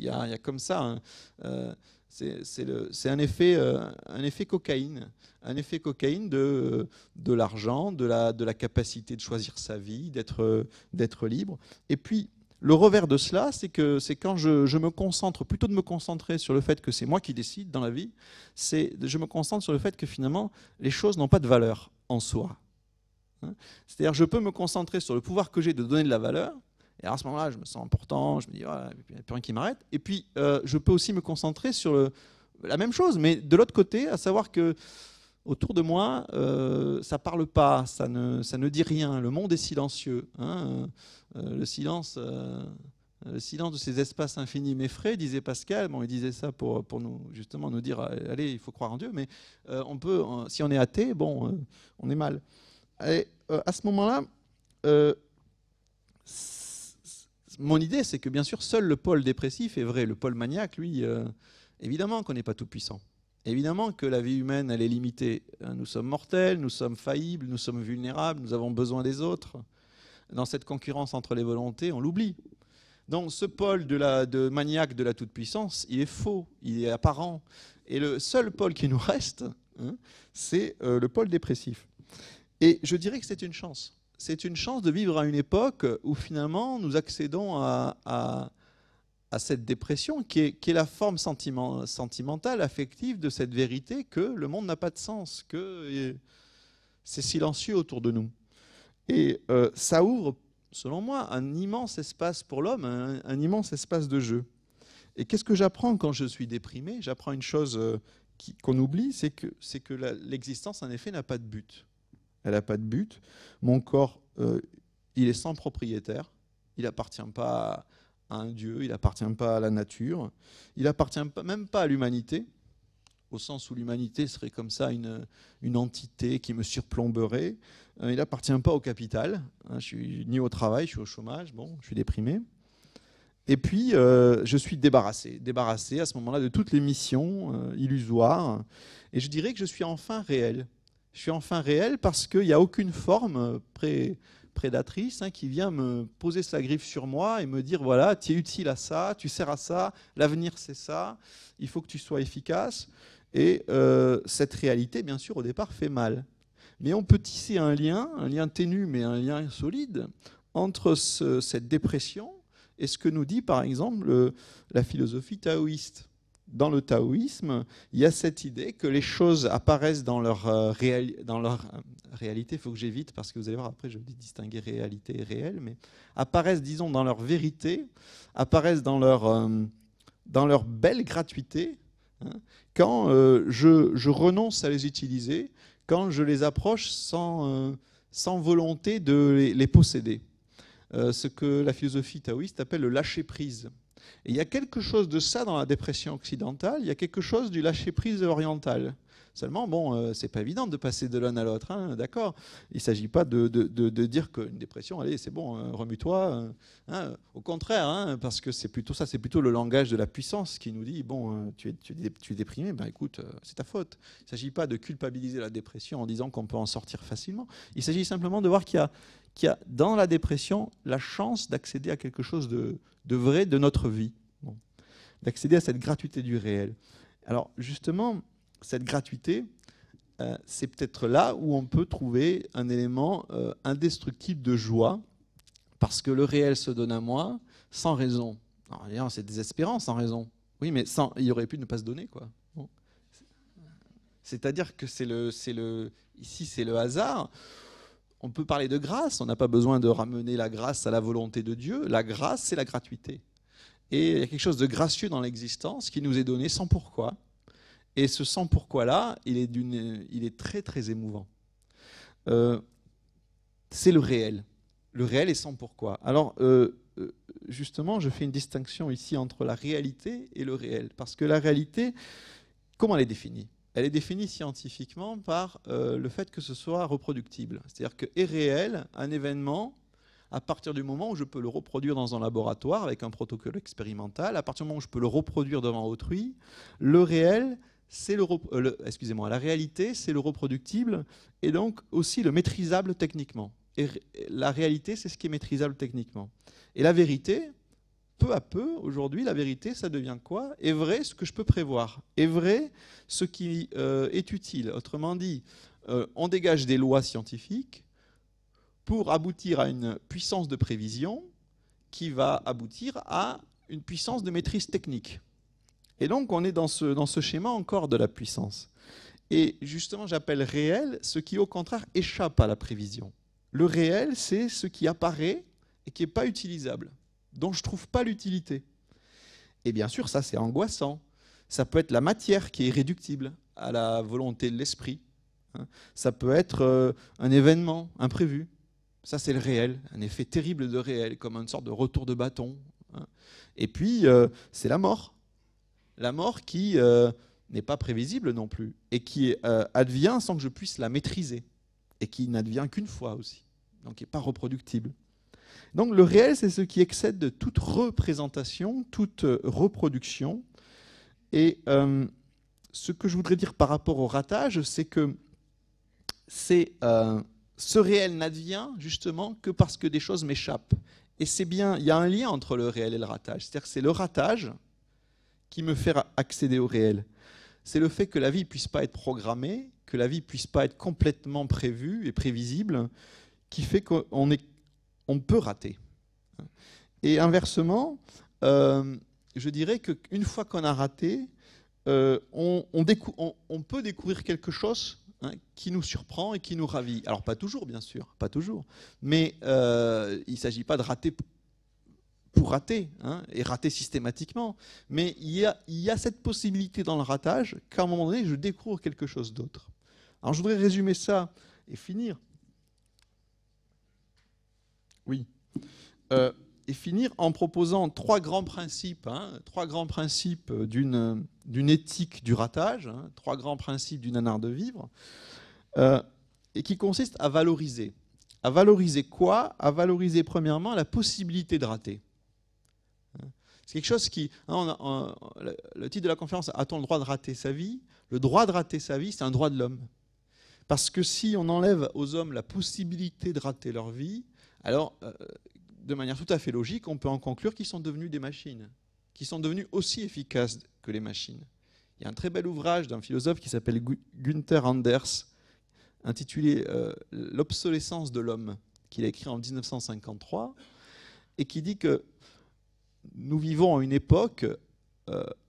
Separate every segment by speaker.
Speaker 1: Il y a comme ça, c'est un effet cocaïne. Un effet cocaïne de l'argent, de la capacité de choisir sa vie, d'être libre. Et puis, le revers de cela, c'est quand je me concentre, plutôt de me concentrer sur le fait que c'est moi qui décide dans la vie, je me concentre sur le fait que finalement, les choses n'ont pas de valeur en soi. C'est-à-dire, je peux me concentrer sur le pouvoir que j'ai de donner de la valeur, et à ce moment-là, je me sens important, je me dis, oh, il n'y a plus rien qui m'arrête. Et puis, je peux aussi me concentrer sur la même chose, mais de l'autre côté, à savoir que autour de moi, ça ne parle pas, ça ne dit rien. Le monde est silencieux. Le silence de ces espaces infinis m'effraie, disait Pascal. Bon, il disait ça pour nous, justement, nous dire, allez, il faut croire en Dieu, mais si on est athée, bon, on est mal. Et à ce moment-là, mon idée, c'est que bien sûr, seul le pôle dépressif est vrai. Le pôle maniaque, lui, évidemment qu'on n'est pas tout puissant. Évidemment que la vie humaine, elle est limitée. Nous sommes mortels, nous sommes faillibles, nous sommes vulnérables, nous avons besoin des autres. Dans cette concurrence entre les volontés, on l'oublie. Donc ce pôle de maniaque de la toute-puissance, il est faux, il est apparent. Et le seul pôle qui nous reste, c'est le pôle dépressif. Et je dirais que c'est une chance. C'est une chance de vivre à une époque où finalement nous accédons à cette dépression qui est la forme sentimentale, affective de cette vérité que le monde n'a pas de sens, que c'est silencieux autour de nous. Et ça ouvre, selon moi, un immense espace pour l'homme, un immense espace de jeu. Et qu'est-ce que j'apprends quand je suis déprimé? J'apprends une chose qu'on oublie, c'est que l'existence, en effet, n'a pas de but. Elle n'a pas de but. Mon corps, il est sans propriétaire. Il n'appartient pas à un dieu, il n'appartient pas à la nature. Il n'appartient même pas à l'humanité, au sens où l'humanité serait comme ça une entité qui me surplomberait. Il n'appartient pas au capital. Je suis ni au travail, je suis au chômage. Bon, je suis déprimé. Et puis, je suis débarrassé à ce moment-là de toutes les missions illusoires. Et je dirais que je suis enfin réel. Je suis enfin réel parce qu'il n'y a aucune forme prédatrice qui vient me poser sa griffe sur moi et me dire, voilà, tu es utile à ça, tu sers à ça, l'avenir c'est ça, il faut que tu sois efficace. Et cette réalité, bien sûr, au départ, fait mal. Mais on peut tisser un lien ténu, mais un lien solide, entre cette dépression et ce que nous dit, par exemple, la philosophie taoïste. Dans le taoïsme, il y a cette idée que les choses apparaissent dans leur réalité. Il faut que j'évite, parce que vous allez voir, après, je dis distinguer réalité et réel, mais apparaissent, disons, dans leur vérité, apparaissent dans leur belle gratuité, quand je renonce à les utiliser, quand je les approche sans volonté de les posséder. Ce que la philosophie taoïste appelle le lâcher-prise. Et il y a quelque chose de ça dans la dépression occidentale, il y a quelque chose du lâcher-prise oriental. Seulement, bon, c'est pas évident de passer de l'un à l'autre, d'accord. Il ne s'agit pas de dire qu'une dépression, allez, c'est bon, remue-toi. Au contraire, parce que c'est plutôt ça, c'est plutôt le langage de la puissance qui nous dit, bon, tu es déprimé, ben écoute, c'est ta faute. Il ne s'agit pas de culpabiliser la dépression en disant qu'on peut en sortir facilement. Il s'agit simplement de voir qu'il y a dans la dépression la chance d'accéder à quelque chose de vrai de notre vie, d'accéder à cette gratuité du réel. Alors justement, cette gratuité, c'est peut-être là où on peut trouver un élément indestructible de joie, parce que le réel se donne à moi sans raison. Alors, c'est désespérant sans raison. Oui, mais il aurait pu ne pas se donner, quoi. Bon. C'est-à-dire que ici, c'est le hasard. On peut parler de grâce, on n'a pas besoin de ramener la grâce à la volonté de Dieu. La grâce, c'est la gratuité. Et il y a quelque chose de gracieux dans l'existence qui nous est donné sans pourquoi. Et ce sans pourquoi-là, il est très très émouvant. C'est le réel. Le réel est sans pourquoi. Alors, justement, je fais une distinction ici entre la réalité et le réel. Parce que la réalité, comment elle est définie ? Elle est définie scientifiquement par le fait que ce soit reproductible. C'est-à-dire que est réel un événement à partir du moment où je peux le reproduire dans un laboratoire avec un protocole expérimental, à partir du moment où je peux le reproduire devant autrui. Le réel, c'est la réalité, c'est le reproductible et donc aussi le maîtrisable techniquement. Et la réalité, c'est ce qui est maîtrisable techniquement. Et la vérité, peu à peu, aujourd'hui, la vérité, ça devient quoi? Est vrai ce que je peux prévoir. Est vrai ce qui est utile. Autrement dit, on dégage des lois scientifiques pour aboutir à une puissance de prévision qui va aboutir à une puissance de maîtrise technique. Et donc, on est dans ce schéma encore de la puissance. Et justement, j'appelle réel ce qui, au contraire, échappe à la prévision. Le réel, c'est ce qui apparaît et qui n'est pas utilisable, dont je ne trouve pas l'utilité. Et bien sûr, ça, c'est angoissant. Ça peut être la matière qui est irréductible à la volonté de l'esprit. Ça peut être un événement imprévu. Ça, c'est le réel, un effet terrible de réel, comme une sorte de retour de bâton. Et puis, c'est la mort. La mort qui n'est pas prévisible non plus, et qui advient sans que je puisse la maîtriser, et qui n'advient qu'une fois aussi, donc qui n'est pas reproductible. Donc le réel, c'est ce qui excède de toute représentation, toute reproduction. Et ce que je voudrais dire par rapport au ratage, c'est que ce réel n'advient justement que parce que des choses m'échappent. Et c'est bien, il y a un lien entre le réel et le ratage. C'est-à-dire que c'est le ratage qui me fait accéder au réel. C'est le fait que la vie ne puisse pas être programmée, que la vie ne puisse pas être complètement prévue et prévisible, qui fait qu'on peut rater. Et inversement, je dirais qu'une fois qu'on a raté, on peut découvrir quelque chose qui nous surprend et qui nous ravit. Alors pas toujours, bien sûr, pas toujours. Mais il ne s'agit pas de rater pour rater, et rater systématiquement. Mais il y a cette possibilité dans le ratage qu'à un moment donné, je découvre quelque chose d'autre. Alors je voudrais résumer ça et finir. Oui. Et finir en proposant trois grands principes d'une éthique du ratage, trois grands principes d'une art de vivre, et qui consistent à valoriser. À valoriser quoi? À valoriser premièrement la possibilité de rater. C'est quelque chose qui... le titre de la conférence, a-t-on le droit de rater sa vie? Le droit de rater sa vie, c'est un droit de l'homme. Parce que si on enlève aux hommes la possibilité de rater leur vie, alors, de manière tout à fait logique, on peut en conclure qu'ils sont devenus des machines, qui sont devenus aussi efficaces que les machines. Il y a un très bel ouvrage d'un philosophe qui s'appelle Günther Anders, intitulé « L'obsolescence de l'homme », qu'il a écrit en 1953, et qui dit que nous vivons à une époque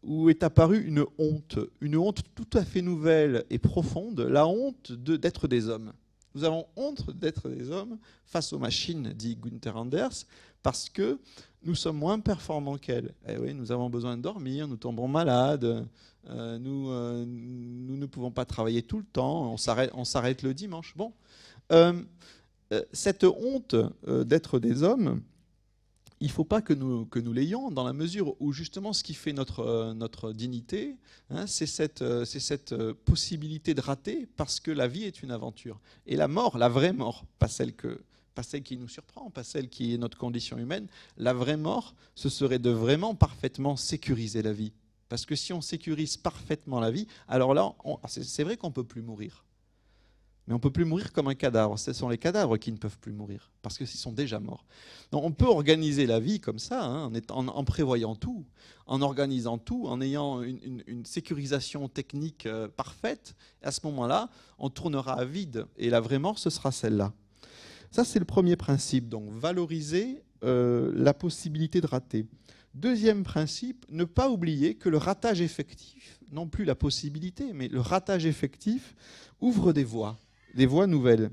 Speaker 1: où est apparue une honte tout à fait nouvelle et profonde, la honte d'être des hommes. Nous avons honte d'être des hommes face aux machines, dit Günther Anders, parce que nous sommes moins performants qu'elles. Eh oui, nous avons besoin de dormir, nous tombons malades, nous ne pouvons pas travailler tout le temps, on s'arrête le dimanche. Bon, cette honte d'être des hommes, il ne faut pas que nous l'ayons, dans la mesure où justement ce qui fait notre dignité, c'est cette possibilité de rater, parce que la vie est une aventure. Et la mort, la vraie mort, pas celle qui nous surprend, pas celle qui est notre condition humaine, la vraie mort, ce serait de vraiment parfaitement sécuriser la vie. Parce que si on sécurise parfaitement la vie, alors là, c'est vrai qu'on ne peut plus mourir. Mais on ne peut plus mourir comme un cadavre. Ce sont les cadavres qui ne peuvent plus mourir, parce qu'ils sont déjà morts. Donc on peut organiser la vie comme ça, en prévoyant tout, en organisant tout, en ayant une sécurisation technique parfaite. À ce moment-là, on tournera à vide. Et la vraie mort, ce sera celle-là. Ça, c'est le premier principe. Donc valoriser la possibilité de rater. Deuxième principe, ne pas oublier que le ratage effectif, non plus la possibilité, mais le ratage effectif ouvre des voies nouvelles.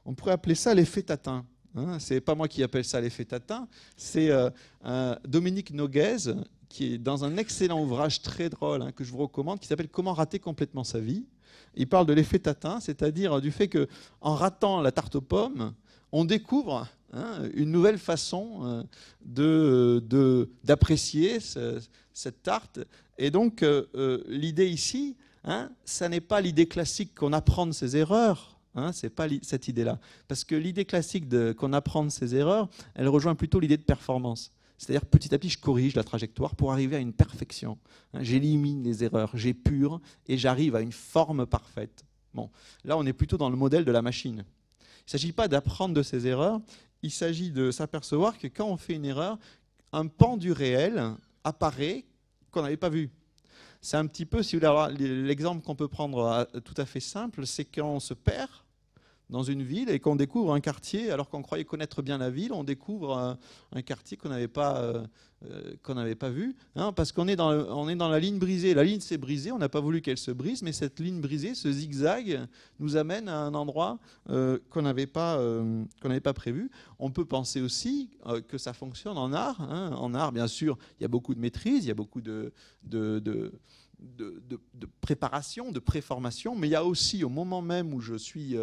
Speaker 1: On pourrait appeler ça l'effet Tatin. Ce n'est pas moi qui appelle ça l'effet Tatin, c'est Dominique Noguez, qui est dans un excellent ouvrage très drôle que je vous recommande, qui s'appelle « Comment rater complètement sa vie ». Il parle de l'effet Tatin, c'est-à-dire du fait qu'en ratant la tarte aux pommes, on découvre une nouvelle façon d'apprécier cette tarte. Et donc, l'idée ici, ça n'est pas l'idée classique qu'on apprend de ses erreurs. Ce n'est pas cette idée-là. Parce que l'idée classique qu'on apprend de ses erreurs, elle rejoint plutôt l'idée de performance. C'est-à-dire, petit à petit, je corrige la trajectoire pour arriver à une perfection. J'élimine les erreurs, j'épure et j'arrive à une forme parfaite. Bon, là, on est plutôt dans le modèle de la machine. Il ne s'agit pas d'apprendre de ses erreurs, il s'agit de s'apercevoir que quand on fait une erreur, un pan du réel apparaît qu'on n'avait pas vu. C'est un petit peu, si vous voulez avoir l'exemple qu'on peut prendre tout à fait simple, c'est quand on se perd dans une ville et qu'on découvre un quartier, alors qu'on croyait connaître bien la ville, on découvre un quartier qu'on n'avait pas vu, hein, parce qu'on est on est dans la ligne brisée. La ligne s'est brisée, on n'a pas voulu qu'elle se brise, mais cette ligne brisée, ce zigzag, nous amène à un endroit qu'on n'avait pas prévu. On peut penser aussi que ça fonctionne en art. Hein. En art, bien sûr, il y a beaucoup de maîtrise, il y a beaucoup de préparation, de préformation, mais il y a aussi, au moment même où je suis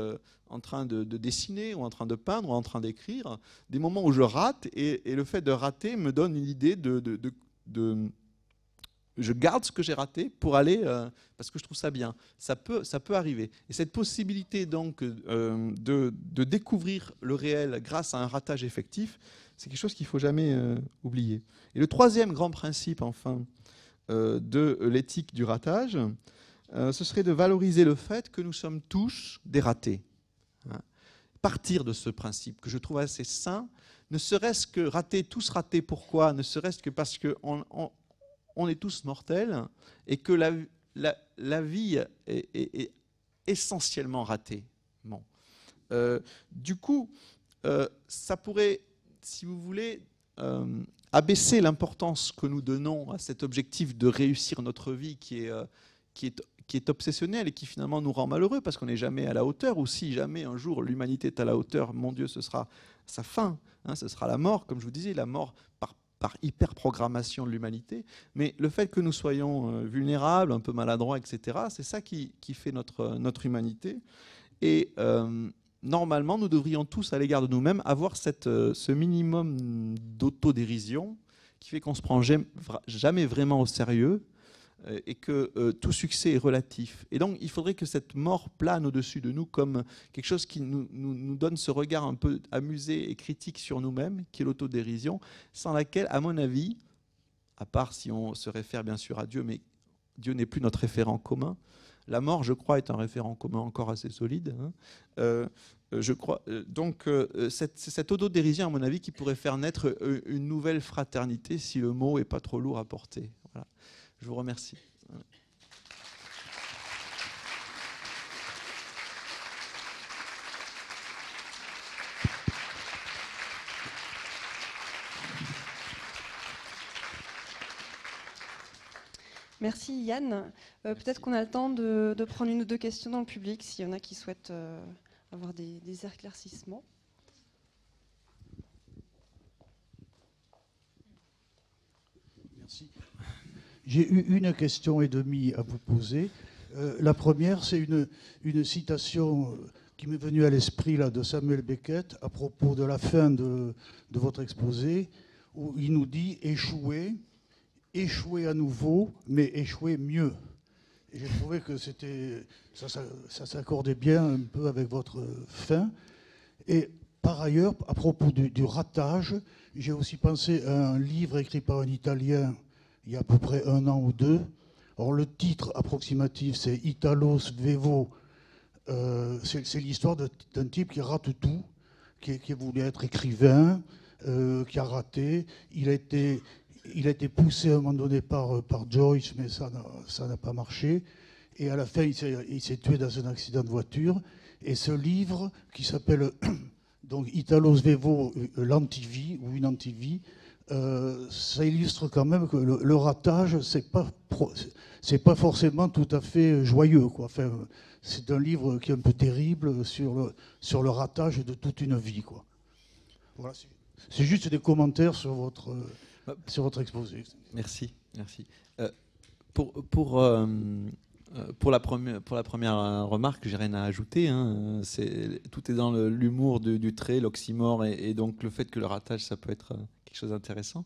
Speaker 1: en train de dessiner, ou en train de peindre, ou en train d'écrire, des moments où je rate, et le fait de rater me donne une idée je garde ce que j'ai raté pour aller, parce que je trouve ça bien. Ça peut arriver. Et cette possibilité donc de découvrir le réel grâce à un ratage effectif, c'est quelque chose qu'il ne faut jamais oublier. Et le troisième grand principe, enfin, de l'éthique du ratage, ce serait de valoriser le fait que nous sommes tous des ratés. Hein. Partir de ce principe que je trouve assez sain, ne serait-ce que rater, tous ratés, pourquoi? Ne serait-ce que parce qu'on est tous mortels et que la vie est essentiellement ratée. Bon. Du coup, ça pourrait, si vous voulez, abaisser l'importance que nous donnons à cet objectif de réussir notre vie qui est obsessionnel et qui finalement nous rend malheureux parce qu'on n'est jamais à la hauteur, ou si jamais un jour l'humanité est à la hauteur, mon Dieu, ce sera sa fin, hein, ce sera la mort, comme je vous disais, la mort par hyper-programmation de l'humanité. Mais le fait que nous soyons vulnérables, un peu maladroits, etc., c'est ça qui fait notre humanité. Et normalement, nous devrions tous, à l'égard de nous-mêmes, avoir ce minimum d'autodérision qui fait qu'on ne se prend jamais vraiment au sérieux et que tout succès est relatif. Et donc, il faudrait que cette mort plane au-dessus de nous comme quelque chose qui nous donne ce regard un peu amusé et critique sur nous-mêmes, qui est l'autodérision, sans laquelle, à mon avis, à part si on se réfère bien sûr à Dieu, mais Dieu n'est plus notre référent commun. La mort, je crois, est un référent commun encore assez solide. Hein. Je crois. Donc, cette autodérision, à mon avis, qui pourrait faire naître une nouvelle fraternité, si le mot n'est pas trop lourd à porter. Voilà. Je vous remercie.
Speaker 2: Merci Yann. Peut-être qu'on a le temps de prendre une ou deux questions dans le public, s'il y en a qui souhaitent avoir des éclaircissements.
Speaker 3: Merci. J'ai eu une question et demie à vous poser. La première, c'est une citation qui m'est venue à l'esprit là, de Samuel Beckett à propos de la fin de votre exposé, où il nous dit « échouer, échouer à nouveau, mais échouer mieux ». Et j'ai trouvé que ça s'accordait bien un peu avec votre fin. Et par ailleurs, à propos du ratage, j'ai aussi pensé à un livre écrit par un Italien il y a à peu près 1 an ou 2. Or, le titre approximatif, c'est Italo Svevo. C'est l'histoire d'un type qui rate tout, qui voulait être écrivain, qui a raté. Il a été poussé à un moment donné par Joyce, mais ça n'a pas marché. Et à la fin, il s'est tué dans un accident de voiture. Et ce livre, qui s'appelle donc Italo Svevo, l'antivie ou une antivie, ça illustre quand même que le ratage, c'est pas forcément tout à fait joyeux, quoi. Enfin, c'est un livre qui est un peu terrible sur le ratage de toute une vie, quoi. Voilà, c'est juste des commentaires sur votre exposé.
Speaker 1: Merci. Pour la première remarque, j'ai rien à ajouter. Hein. Tout est dans l'humour du trait, l'oxymore, et donc le fait que le ratage, ça peut être quelque chose d'intéressant.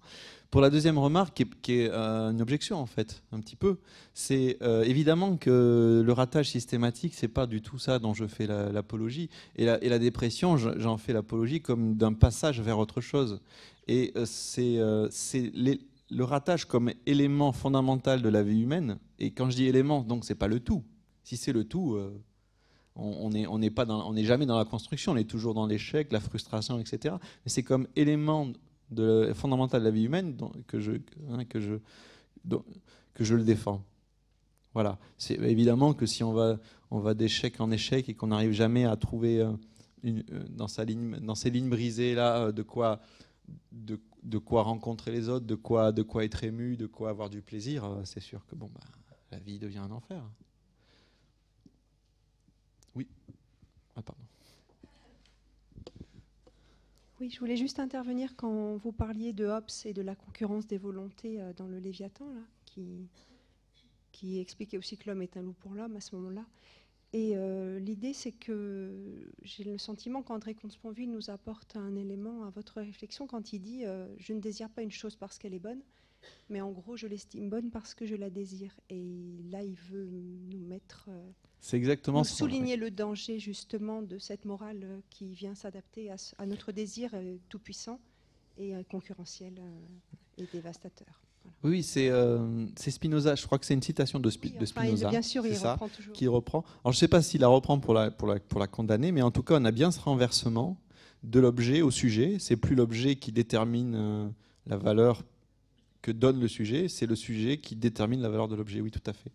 Speaker 1: Pour la deuxième remarque, qui est une objection en fait, un petit peu, c'est évidemment que le ratage systématique, c'est pas du tout ça dont je fais l'apologie. Et la dépression, j'en fais l'apologie comme d'un passage vers autre chose. Et c'est le ratage comme élément fondamental de la vie humaine. Et quand je dis élément, donc c'est pas le tout. Si c'est le tout, on n'est jamais dans la construction, on est toujours dans l'échec, la frustration, etc. Mais c'est comme élément fondamentale de la vie humaine que je le défends. Voilà. C'est évidemment que si on va d'échec en échec et qu'on n'arrive jamais à trouver dans ses lignes brisées là de quoi rencontrer les autres, de quoi être ému, de quoi avoir du plaisir, c'est sûr que la vie devient un enfer. Oui. Ah, pardon.
Speaker 2: Oui, je voulais juste intervenir quand vous parliez de Hobbes et de la concurrence des volontés dans le Léviathan, là, qui expliquait aussi que l'homme est un loup pour l'homme à ce moment-là. Et l'idée, c'est que j'ai le sentiment qu'André Comte-Sponville nous apporte un élément à votre réflexion quand il dit « Je ne désire pas une chose parce qu'elle est bonne, mais en gros, je l'estime bonne parce que je la désire. » Et là, il veut nous mettre...
Speaker 1: c'est exactement
Speaker 2: nous
Speaker 1: ça.
Speaker 2: Souligner le danger, justement, de cette morale qui vient s'adapter à notre désir tout-puissant et concurrentiel et dévastateur. Voilà.
Speaker 1: Oui, c'est Spinoza. Je crois que c'est une citation de Spinoza.
Speaker 2: Bien sûr, il
Speaker 1: ça,
Speaker 2: reprend toujours.
Speaker 1: qui reprend. Alors, je ne sais pas s'il la reprend pour la condamner, mais en tout cas, on a bien ce renversement de l'objet au sujet. C'est plus l'objet qui détermine la valeur que donne le sujet, c'est le sujet qui détermine la valeur de l'objet. Oui, tout à fait.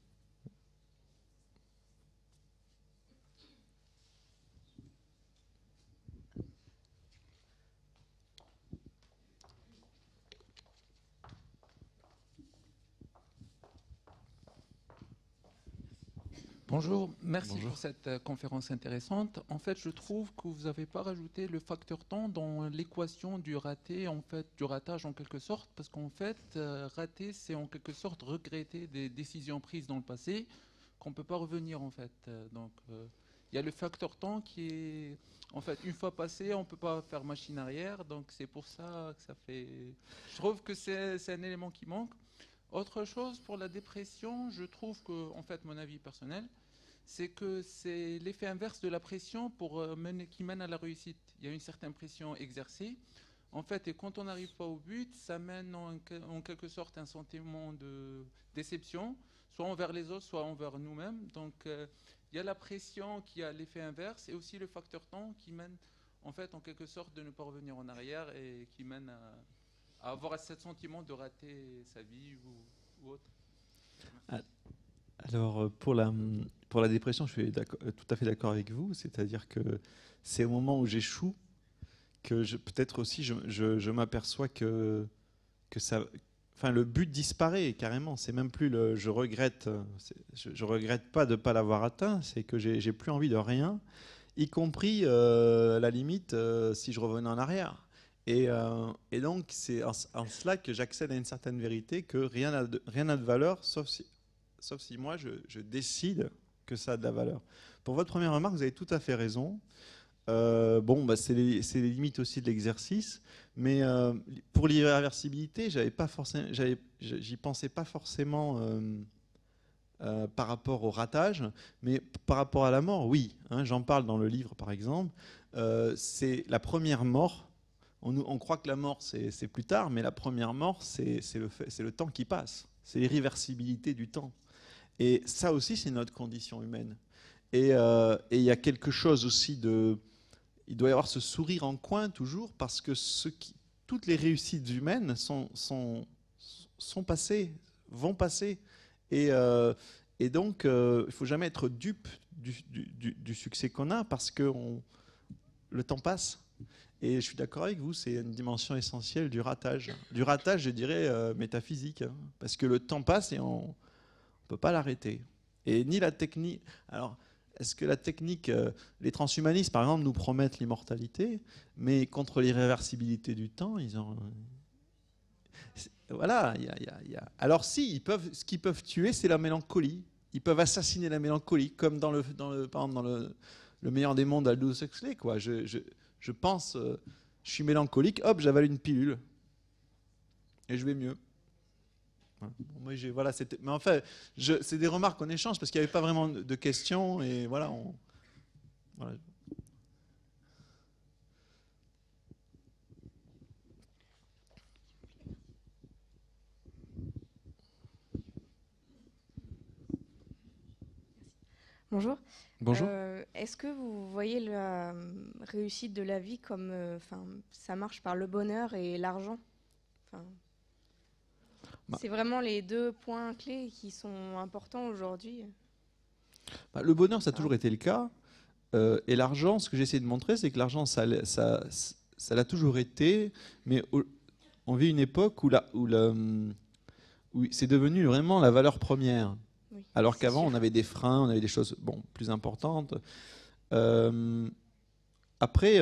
Speaker 4: Bonjour, merci
Speaker 1: Bonjour.
Speaker 4: pour cette conférence intéressante. En fait, je trouve que vous n'avez pas rajouté le facteur temps dans l'équation du raté, en fait, du ratage en quelque sorte, parce qu'en fait, rater, c'est en quelque sorte regretter des décisions prises dans le passé qu'on ne peut pas revenir en fait. Donc, il y a le facteur temps qui est, en fait, une fois passé, on ne peut pas faire machine arrière, donc c'est pour ça que ça fait... Je trouve que c'est un élément qui manque. Autre chose, pour la dépression, je trouve que, en fait, mon avis personnel, c'est que c'est l'effet inverse de la pression qui mène à la réussite. Il y a une certaine pression exercée, en fait, et quand on n'arrive pas au but, ça mène en quelque sorte un sentiment de déception, soit envers les autres, soit envers nous-mêmes. Donc, il y a la pression qui a l'effet inverse, et aussi le facteur temps qui mène, en fait, en quelque sorte, de ne pas revenir en arrière et qui mène à avoir ce sentiment de rater sa vie ou autre.
Speaker 1: Alors, pour la dépression, je suis tout à fait d'accord avec vous. C'est-à-dire que c'est au moment où j'échoue que peut-être aussi je m'aperçois que ça... Enfin, le but disparaît carrément. C'est même plus je regrette pas de ne pas l'avoir atteint. C'est que j'ai plus envie de rien, y compris, à la limite, si je revenais en arrière. Et donc, c'est en cela que j'accède à une certaine vérité, que rien n'a de valeur, sauf si moi, je décide que ça a de la valeur. Pour votre première remarque, vous avez tout à fait raison. C'est les limites aussi de l'exercice. Mais pour l'irréversibilité, j'y pensais pas forcément par rapport au ratage, mais par rapport à la mort, oui. J'en parle dans le livre, par exemple. C'est la première mort. On croit que la mort, c'est plus tard, mais la première mort, c'est le temps qui passe. C'est l'irréversibilité du temps. Et ça aussi, c'est notre condition humaine. Et il y a quelque chose aussi de... Il doit y avoir ce sourire en coin toujours, parce que toutes les réussites humaines sont passées, vont passer. Et donc, il ne faut jamais être dupe du succès qu'on a, parce que le temps passe. Et je suis d'accord avec vous, c'est une dimension essentielle du ratage. Du ratage, je dirais, métaphysique. Parce que le temps passe et on ne peut pas l'arrêter. Et ni la technique... Alors, est-ce que la technique... les transhumanistes, par exemple, nous promettent l'immortalité, mais contre l'irréversibilité du temps, ils ont... Voilà. Alors si, ce qu'ils peuvent tuer, c'est la mélancolie. Ils peuvent assassiner la mélancolie, comme par exemple, dans le meilleur des mondes, Aldous Huxley, quoi. Je pense, je suis mélancolique, hop, j'avale une pilule. Et je vais mieux. Voilà, mais enfin, c'est des remarques qu'on échange, parce qu'il n'y avait pas vraiment de questions. Et voilà, voilà.
Speaker 5: Bonjour.
Speaker 1: Bonjour.
Speaker 5: Est-ce que vous voyez la réussite de la vie comme ça marche par le bonheur et l'argent? Enfin,
Speaker 1: Bah.
Speaker 5: c'est vraiment les deux points clés qui sont importants aujourd'hui.
Speaker 1: Le bonheur, ça a toujours été le cas. Et l'argent, ce que j'essaie de montrer, c'est que l'argent, ça l'a toujours été. Mais on vit une époque où c'est devenu vraiment la valeur première.
Speaker 5: Oui,
Speaker 1: Alors
Speaker 5: c'est
Speaker 1: qu'avant,
Speaker 5: sûr.
Speaker 1: on avait des freins, on avait des choses plus importantes. Après,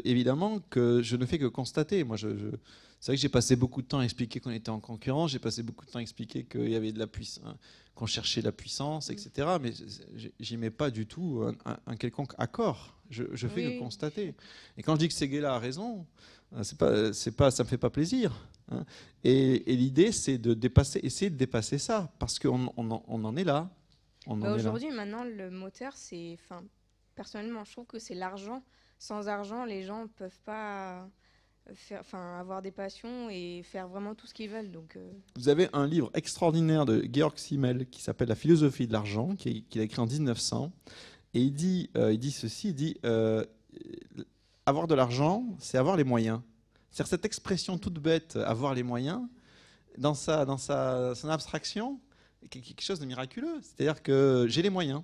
Speaker 1: évidemment que je ne fais que constater. Moi, c'est vrai que j'ai passé beaucoup de temps à expliquer qu'on était en concurrence, j'ai passé beaucoup de temps à expliquer qu'il y avait de la puissance, qu'on cherchait la puissance, etc. Mais j'y mets pas du tout un quelconque accord. Je fais que
Speaker 5: Oui.
Speaker 1: constater. Et quand je dis que Séguéla a raison, ça me fait pas plaisir. Hein. Et l'idée, c'est essayer de dépasser ça, parce qu'on en est là.
Speaker 5: Aujourd'hui, maintenant, le moteur, c'est... Enfin, personnellement, je trouve que c'est l'argent. Sans argent, les gens peuvent pas avoir des passions et faire vraiment tout ce qu'ils veulent. Donc,
Speaker 1: Vous avez un livre extraordinaire de Georg Simmel qui s'appelle La philosophie de l'argent, qu'il a écrit en 1900. Et il dit ceci, avoir de l'argent, c'est avoir les moyens. C'est-à-dire cette expression toute bête, avoir les moyens, dans son abstraction, quelque chose de miraculeux. C'est-à-dire que j'ai les moyens.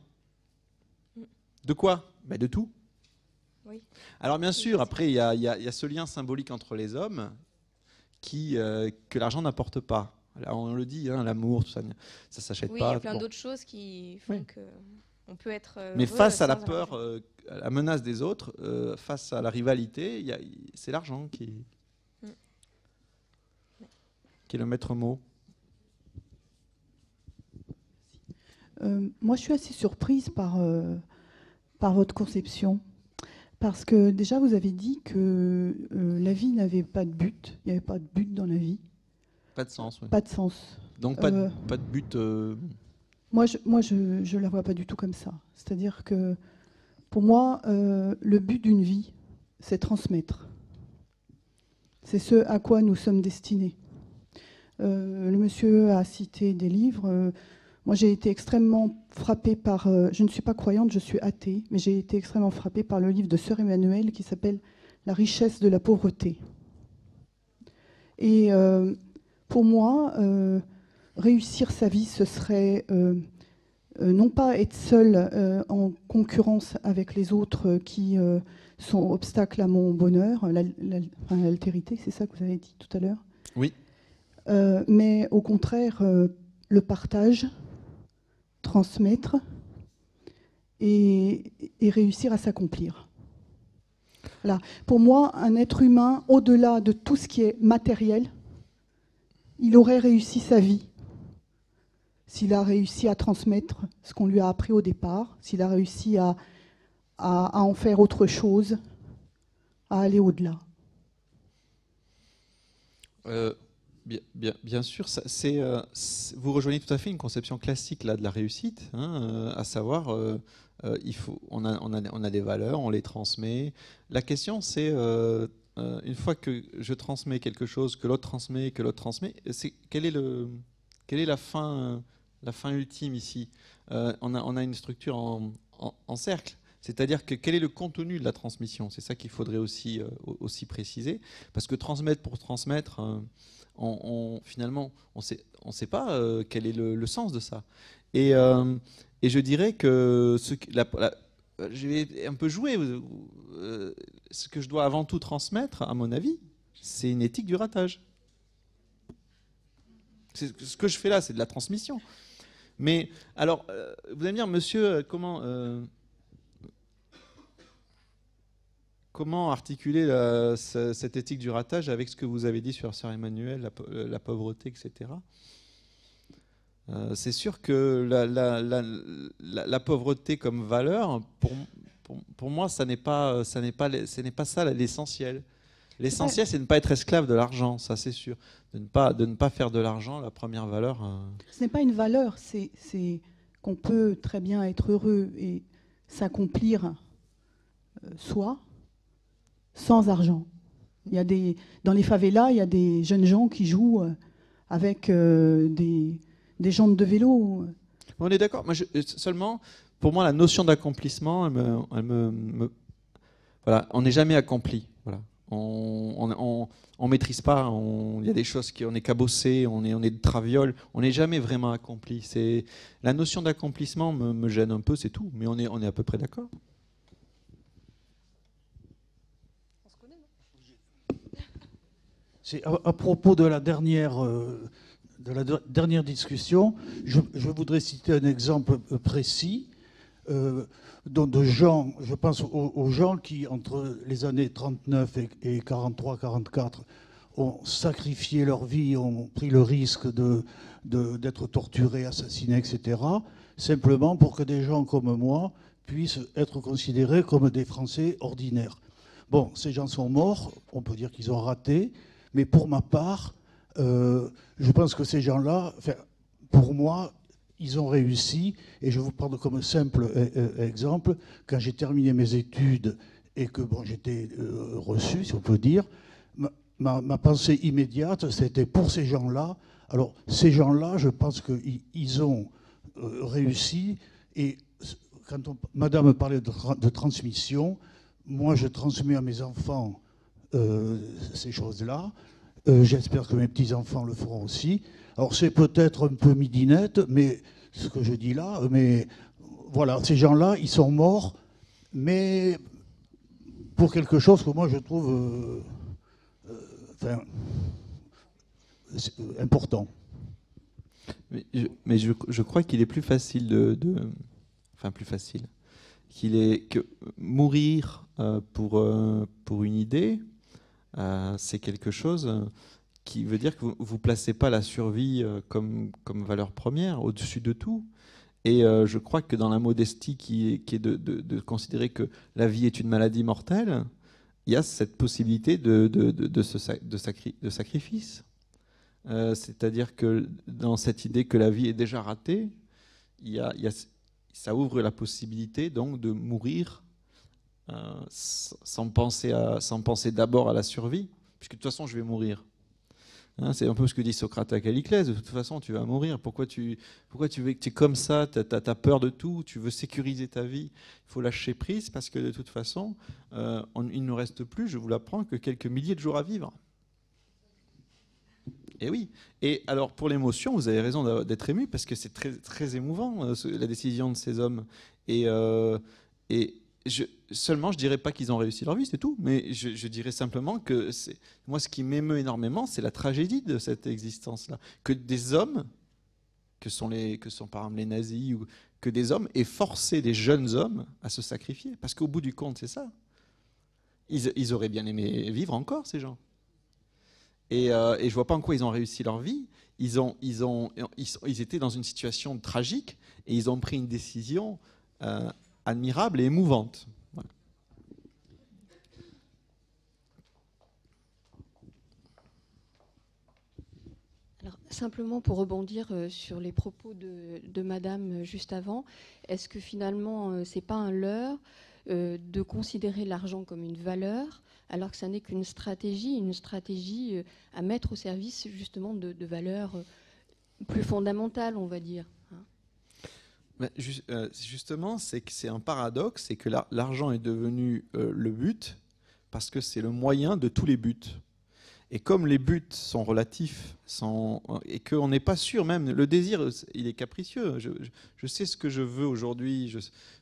Speaker 1: De quoi ? De tout.
Speaker 5: oui.
Speaker 1: Alors bien sûr, après, il y a ce lien symbolique entre les hommes que l'argent n'apporte pas. Là, on le dit, hein, l'amour, tout ça, ça s'achète
Speaker 5: Oui,
Speaker 1: pas.
Speaker 5: il y a plein
Speaker 1: Bon.
Speaker 5: d'autres choses qui font
Speaker 1: Oui.
Speaker 5: qu'on peut être
Speaker 1: Mais
Speaker 5: heureux
Speaker 1: face à la
Speaker 5: sans
Speaker 1: peur,
Speaker 5: argent.
Speaker 1: à la menace des autres, face à la rivalité, c'est l'argent qui est le maître mot.
Speaker 6: Moi, je suis assez surprise par votre conception. Parce que déjà, vous avez dit que la vie n'avait pas de but. Il n'y avait pas de but dans la vie.
Speaker 1: Pas de sens. Oui.
Speaker 6: Pas de sens.
Speaker 1: Donc pas de but.
Speaker 6: Moi, je la vois pas du tout comme ça. C'est-à-dire que pour moi, le but d'une vie, c'est transmettre. C'est ce à quoi nous sommes destinés. Le monsieur a cité des livres. Moi, j'ai été extrêmement frappée par... je ne suis pas croyante, je suis athée, mais j'ai été extrêmement frappée par le livre de Sœur Emmanuel qui s'appelle « La richesse de la pauvreté ». Et pour moi, réussir sa vie, ce serait non pas être seul en concurrence avec les autres qui sont obstacles à mon bonheur, l'altérité, c'est ça que vous avez dit tout à l'heure.
Speaker 1: Oui.
Speaker 6: Mais au contraire, le partage, transmettre et réussir à s'accomplir. Voilà. Pour moi, un être humain, au-delà de tout ce qui est matériel, il aurait réussi sa vie s'il a réussi à transmettre ce qu'on lui a appris au départ, s'il a réussi à en faire autre chose, à aller au-delà.
Speaker 1: Bien sûr, vous rejoignez tout à fait une conception classique là, de la réussite, hein, à savoir, on a des valeurs, on les transmet. La question, c'est, une fois que je transmets quelque chose, que l'autre transmet, quelle est la fin ultime ici ? On a une structure en cercle. C'est-à-dire que quel est le contenu de la transmission ? C'est ça qu'il faudrait aussi préciser. Parce que transmettre pour transmettre, finalement, on ne sait pas quel est le sens de ça. Et je dirais que je vais un peu jouer. Ce que je dois avant tout transmettre, à mon avis, c'est une éthique du ratage. Ce que je fais là, c'est de la transmission. Mais alors, vous allez me dire, monsieur, comment articuler cette éthique du ratage avec ce que vous avez dit sur Sœur Emmanuel, la pauvreté, etc. C'est sûr que la pauvreté comme valeur, pour moi, ce n'est pas ça l'essentiel. L'essentiel, c'est de ne pas être esclave de l'argent, ça c'est sûr. De ne pas faire de l'argent la première valeur.
Speaker 6: Ce n'est pas une valeur, c'est qu'on peut très bien être heureux et s'accomplir soi, sans argent. Dans les favelas, il y a des jeunes gens qui jouent avec des jantes de vélo.
Speaker 1: On est d'accord. Seulement, pour moi, la notion d'accomplissement, voilà, on n'est jamais accompli. Voilà. On maîtrise pas. Il y a des choses on est cabossé, on est de traviole. On n'est jamais vraiment accompli. La notion d'accomplissement me gêne un peu, c'est tout. Mais on est à peu près d'accord.
Speaker 3: C'est à propos de la dernière discussion, je voudrais citer un exemple précis de gens, je pense aux gens qui, entre les années 39 et 43-44, ont sacrifié leur vie, ont pris le risque d'être torturés, assassinés, etc., simplement pour que des gens comme moi puissent être considérés comme des Français ordinaires. Bon, ces gens sont morts, on peut dire qu'ils ont raté, mais pour ma part, je pense que ces gens-là, pour moi, ils ont réussi. Et je vous prends comme simple exemple, quand j'ai terminé mes études et que j'étais reçu, si on peut dire, ma pensée immédiate, c'était pour ces gens-là. Alors, ces gens-là, je pense qu'ils ont réussi. Et quand Madame parlait de transmission, moi, je transmets à mes enfants ces choses-là. J'espère que mes petits-enfants le feront aussi. Alors c'est peut-être un peu midinette, mais ce que je dis là, mais voilà, ces gens-là, ils sont morts, mais pour quelque chose que moi je trouve important.
Speaker 1: Mais je crois qu'il est plus facile plus facile, que mourir pour une idée, c'est quelque chose qui veut dire que vous ne placez pas la survie comme valeur première, au-dessus de tout. Et je crois que dans la modestie qui est de considérer que la vie est une maladie mortelle, il y a cette possibilité de sacrifice. C'est-à-dire que dans cette idée que la vie est déjà ratée, ça ouvre la possibilité donc de mourir sans penser d'abord à la survie, puisque de toute façon je vais mourir. C'est un peu ce que dit Socrate à Calliclès, de toute façon tu vas mourir, pourquoi tu veux que tu es comme ça, tu as peur de tout, tu veux sécuriser ta vie, il faut lâcher prise parce que de toute façon il ne reste plus, je vous l'apprends, que quelques milliers de jours à vivre. Et oui, et alors pour l'émotion, vous avez raison d'être ému parce que c'est très, très émouvant la décision de ces hommes. Seulement, je dirais pas qu'ils ont réussi leur vie, c'est tout. Mais je dirais simplement que moi, ce qui m'émeut énormément, c'est la tragédie de cette existence-là. Que des hommes, que sont par exemple les nazis, ou que des hommes aient forcé des jeunes hommes à se sacrifier. Parce qu'au bout du compte, c'est ça. Ils auraient bien aimé vivre encore, ces gens. Et je vois pas en quoi ils ont réussi leur vie. Ils étaient dans une situation tragique et ils ont pris une décision admirable et émouvante. Voilà.
Speaker 7: Alors, simplement pour rebondir sur les propos de Madame juste avant, est-ce que finalement c'est pas un leurre de considérer l'argent comme une valeur alors que ça n'est qu'une stratégie à mettre au service justement de valeurs plus fondamentales, on va dire.
Speaker 1: Justement, c'est un paradoxe, c'est que l'argent est devenu le but parce que c'est le moyen de tous les buts. Et comme les buts sont relatifs, et qu'on n'est pas sûr même, le désir, il est capricieux. Je sais ce que je veux aujourd'hui,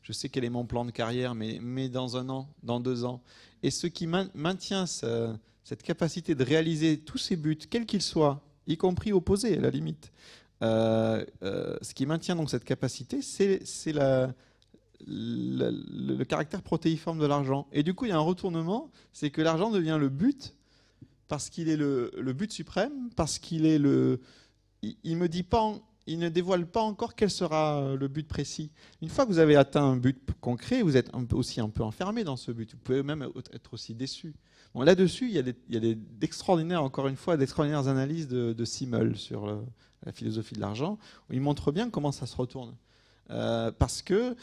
Speaker 1: je sais quel est mon plan de carrière, mais dans 1 an, dans 2 ans. Et ce qui maintient cette capacité de réaliser tous ces buts, quels qu'ils soient, y compris opposés à la limite, ce qui maintient donc cette capacité, c'est le caractère protéiforme de l'argent. Et du coup, il y a un retournement, c'est que l'argent devient le but parce qu'il est le but suprême, parce qu'il est il ne dévoile pas encore quel sera le but précis. Une fois que vous avez atteint un but concret, vous êtes aussi un peu enfermé dans ce but. Vous pouvez même être aussi déçu. Bon, là-dessus, il y a d'extraordinaires analyses de Simmel sur la philosophie de l'argent, où il montre bien comment ça se retourne. Parce que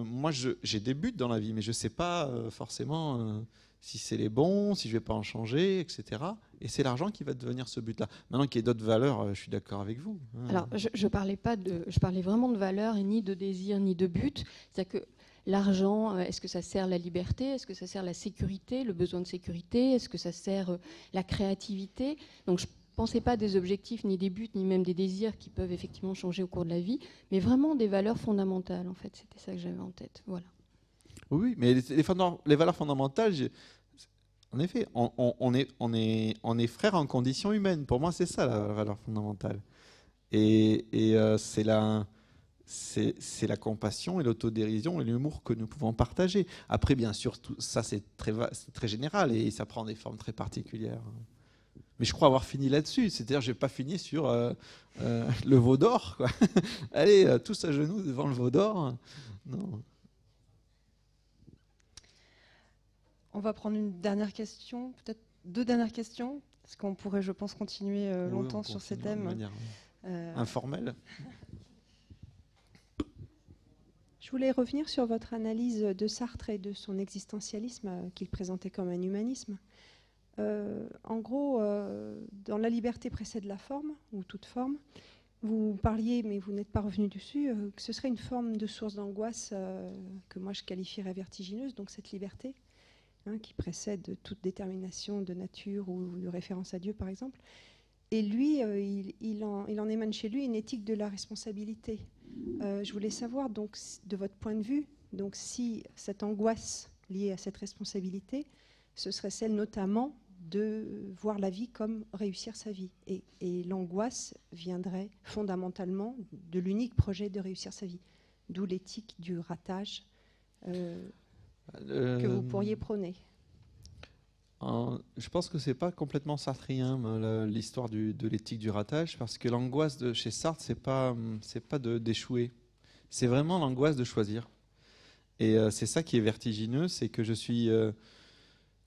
Speaker 1: moi, j'ai des buts dans la vie, mais je ne sais pas forcément si c'est les bons, si je ne vais pas en changer, etc. Et c'est l'argent qui va devenir ce but-là. Maintenant qu'il y ait d'autres valeurs, je suis d'accord avec vous.
Speaker 7: Alors, je parlais vraiment de valeurs et ni de désir, ni de but. C'est-à-dire que l'argent, est-ce que ça sert la liberté? Est-ce que ça sert la sécurité, le besoin de sécurité? Est-ce que ça sert la créativité? Donc je ne pensais pas des objectifs, ni des buts, ni même des désirs qui peuvent effectivement changer au cours de la vie, mais vraiment des valeurs fondamentales, en fait. C'était ça que j'avais en tête. Voilà.
Speaker 1: Oui, mais les valeurs fondamentales, en effet, on est frères en condition humaine. Pour moi, c'est ça la valeur fondamentale. Et c'est la compassion et l'autodérision et l'humour que nous pouvons partager. Après, bien sûr, tout ça, c'est très général et ça prend des formes très particulières. Mais je crois avoir fini là-dessus. C'est-à-dire, je n'ai pas fini sur le veau d'or, quoi. Allez, tous à genoux devant le veau d'or. Non.
Speaker 2: On va prendre une dernière question, peut-être 2 dernières questions, parce qu'on pourrait, je pense, continuer longtemps sur ces thèmes.
Speaker 1: De manière informelle.
Speaker 2: Je voulais revenir sur votre analyse de Sartre et de son existentialisme qu'il présentait comme un humanisme. En gros, dans La liberté précède la forme, ou toute forme, vous parliez, mais vous n'êtes pas revenu dessus, que ce serait une forme de source d'angoisse que moi je qualifierais vertigineuse, donc cette liberté, qui précède toute détermination de nature ou de référence à Dieu, par exemple. Et lui, il en émane chez lui une éthique de la responsabilité. Je voulais savoir, donc, de votre point de vue, donc, si cette angoisse liée à cette responsabilité, ce serait celle notamment de voir la vie comme réussir sa vie. Et l'angoisse viendrait fondamentalement de l'unique projet de réussir sa vie. D'où l'éthique du ratage que vous pourriez prôner.
Speaker 1: Je pense que c'est pas complètement sartrien l'histoire de l'éthique du ratage, parce que l'angoisse de chez Sartre, c'est pas d'échouer, c'est vraiment l'angoisse de choisir. Et c'est ça qui est vertigineux, c'est que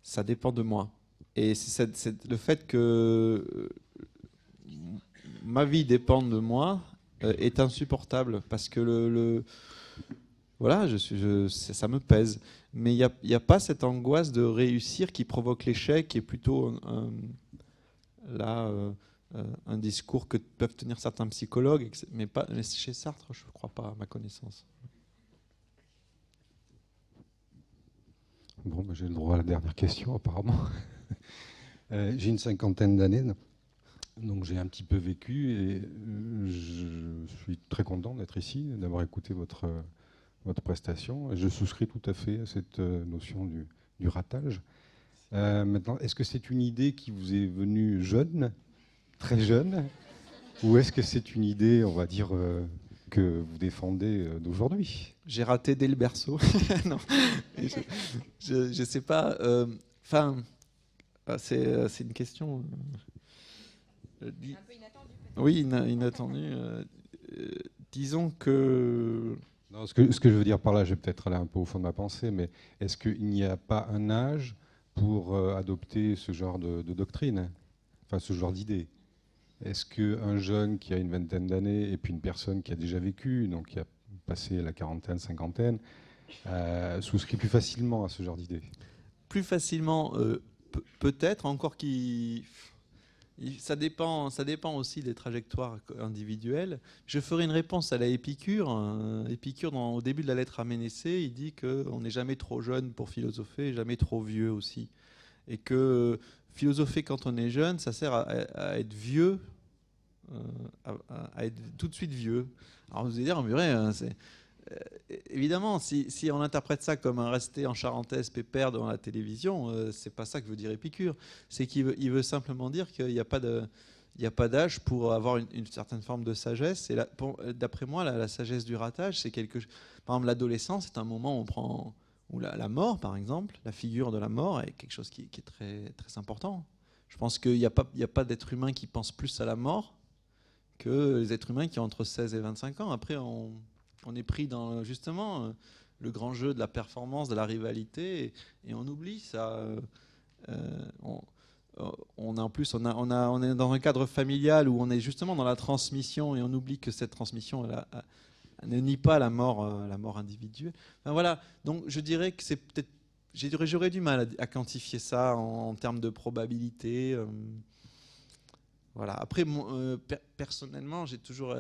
Speaker 1: ça dépend de moi. Et c'est le fait que ma vie dépend de moi est insupportable, parce que voilà, ça me pèse. Mais il n'y a pas cette angoisse de réussir qui provoque l'échec, qui est plutôt un discours que peuvent tenir certains psychologues, mais chez Sartre, je ne crois pas, à ma connaissance.
Speaker 8: Bon, j'ai le droit à la dernière question, apparemment. J'ai une 50aine d'années, donc j'ai un petit peu vécu, et je suis très content d'être ici, d'avoir écouté votre prestation. Je souscris tout à fait à cette notion du ratage. Maintenant, est-ce que c'est une idée qui vous est venue jeune, très jeune, ou est-ce que c'est une idée, on va dire, que vous défendez d'aujourd'hui?
Speaker 1: J'ai raté dès le berceau. Non, je sais pas. C'est une question. Un peu inattendue. Oui, inattendue. Disons que.
Speaker 8: Non, ce que je veux dire par là, je vais peut-être aller un peu au fond de ma pensée, mais est-ce qu'il n'y a pas un âge pour adopter ce genre de doctrine, enfin ce genre d'idée? Est-ce qu'un jeune qui a une vingtaine d'années et puis une personne qui a déjà vécu, donc qui a passé la quarantaine, cinquantaine, souscrit plus facilement à ce genre d'idée?
Speaker 1: Plus facilement, peut-être, encore ça dépend aussi des trajectoires individuelles. Je ferai une réponse à la Épicure. Épicure, au début de la lettre à Ménécée, il dit qu'on n'est jamais trop jeune pour philosopher, jamais trop vieux aussi. Et que philosopher quand on est jeune, ça sert à être vieux, à être tout de suite vieux. Alors vous allez dire, évidemment, si on interprète ça comme un rester en charentaise pépère devant la télévision, c'est pas ça que veut dire Épicure. C'est qu'il veut simplement dire qu'il n'y a pas d'âge pour avoir une certaine forme de sagesse. Et d'après moi, la sagesse du ratage, c'est quelque chose. Par exemple, l'adolescence, c'est un moment où la mort, par exemple, la figure de la mort est quelque chose qui est très, très important. Je pense qu'il n'y a pas d'être humain qui pense plus à la mort que les êtres humains qui ont entre 16 et 25 ans. Après, on est pris dans justement le grand jeu de la performance, de la rivalité, et on oublie ça. On est dans un cadre familial où on est justement dans la transmission, et on oublie que cette transmission elle ne nie pas la mort individuelle. Enfin, voilà. Donc je dirais que c'est peut-être, j'aurais du mal à quantifier ça en termes de probabilité. Voilà. Après, personnellement, j'ai toujours.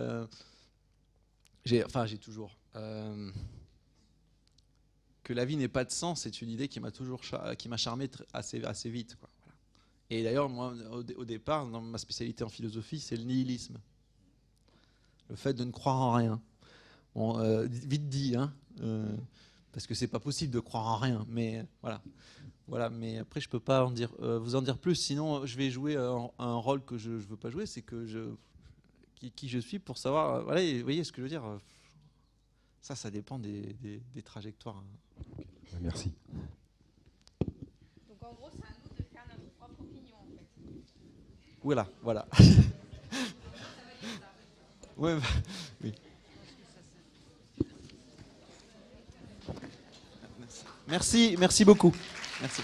Speaker 1: que la vie n'est pas de sens, c'est une idée qui m'a toujours qui m'a charmé assez vite, quoi. Voilà. Et d'ailleurs, moi, au départ, dans ma spécialité en philosophie, c'est le nihilisme. Le fait de ne croire en rien. Bon, vite dit, hein, parce que c'est pas possible de croire en rien, mais voilà. Voilà, mais après je peux pas vous en dire plus, sinon je vais jouer un rôle que je veux pas jouer, c'est que qui je suis pour savoir. Voilà, vous voyez ce que je veux dire. Ça dépend des trajectoires.
Speaker 8: Merci.
Speaker 5: Donc en gros, c'est à nous de faire notre propre opinion en fait.
Speaker 1: Voilà. Ouais, oui. Merci beaucoup. Merci.